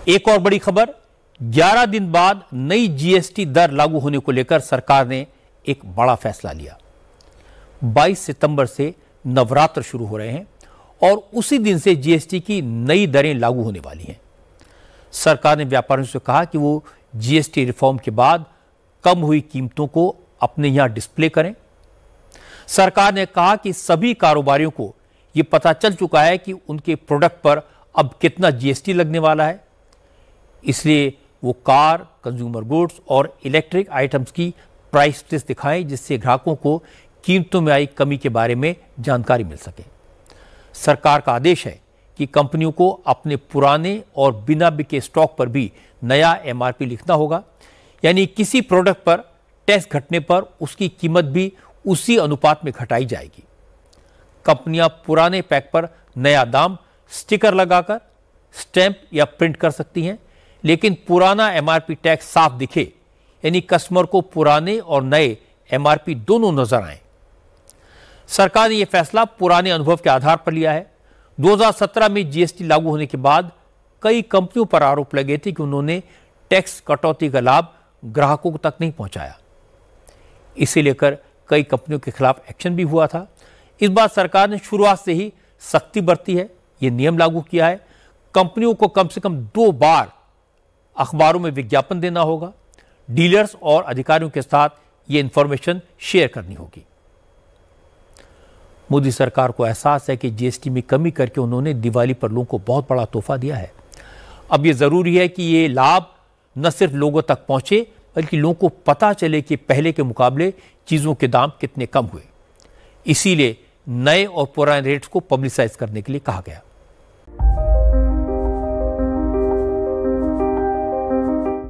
एक और बड़ी खबर, 11 दिन बाद नई जीएसटी दर लागू होने को लेकर सरकार ने एक बड़ा फैसला लिया। 22 सितंबर से नवरात्र शुरू हो रहे हैं और उसी दिन से जीएसटी की नई दरें लागू होने वाली हैं। सरकार ने व्यापारियों से कहा कि वो जीएसटी रिफॉर्म के बाद कम हुई कीमतों को अपने यहां डिस्प्ले करें। सरकार ने कहा कि सभी कारोबारियों को यह पता चल चुका है कि उनके प्रोडक्ट पर अब कितना जीएसटी लगने वाला है, इसलिए वो कार, कंज्यूमर गुड्स और इलेक्ट्रिक आइटम्स की प्राइस लिस्ट दिखाएं, जिससे ग्राहकों को कीमतों में आई कमी के बारे में जानकारी मिल सके। सरकार का आदेश है कि कंपनियों को अपने पुराने और बिना बिके स्टॉक पर भी नया एमआरपी लिखना होगा, यानी किसी प्रोडक्ट पर टैक्स घटने पर उसकी कीमत भी उसी अनुपात में घटाई जाएगी। कंपनियां पुराने पैक पर नया दाम स्टिकर लगाकर स्टैंप या प्रिंट कर सकती हैं, लेकिन पुराना एमआरपी टैक्स साफ दिखे, यानी कस्टमर को पुराने और नए एमआरपी दोनों नजर आए। सरकार ने यह फैसला पुराने अनुभव के आधार पर लिया है। 2017 में जीएसटी लागू होने के बाद कई कंपनियों पर आरोप लगे थे कि उन्होंने टैक्स कटौती का लाभ ग्राहकों तक नहीं पहुंचाया। इसे लेकर कई कंपनियों के खिलाफ एक्शन भी हुआ था। इस बार सरकार ने शुरुआत से ही सख्ती बरती है, यह नियम लागू किया है। कंपनियों को कम से कम 2 बार अखबारों में विज्ञापन देना होगा। डीलर्स और अधिकारियों के साथ यह इंफॉर्मेशन शेयर करनी होगी। मोदी सरकार को एहसास है कि जीएसटी में कमी करके उन्होंने दिवाली पर लोगों को बहुत बड़ा तोहफा दिया है। अब यह जरूरी है कि ये लाभ न सिर्फ लोगों तक पहुंचे, बल्कि लोगों को पता चले कि पहले के मुकाबले चीजों के दाम कितने कम हुए। इसीलिए नए और पुराने रेट्स को पब्लिसाइज करने के लिए कहा गया।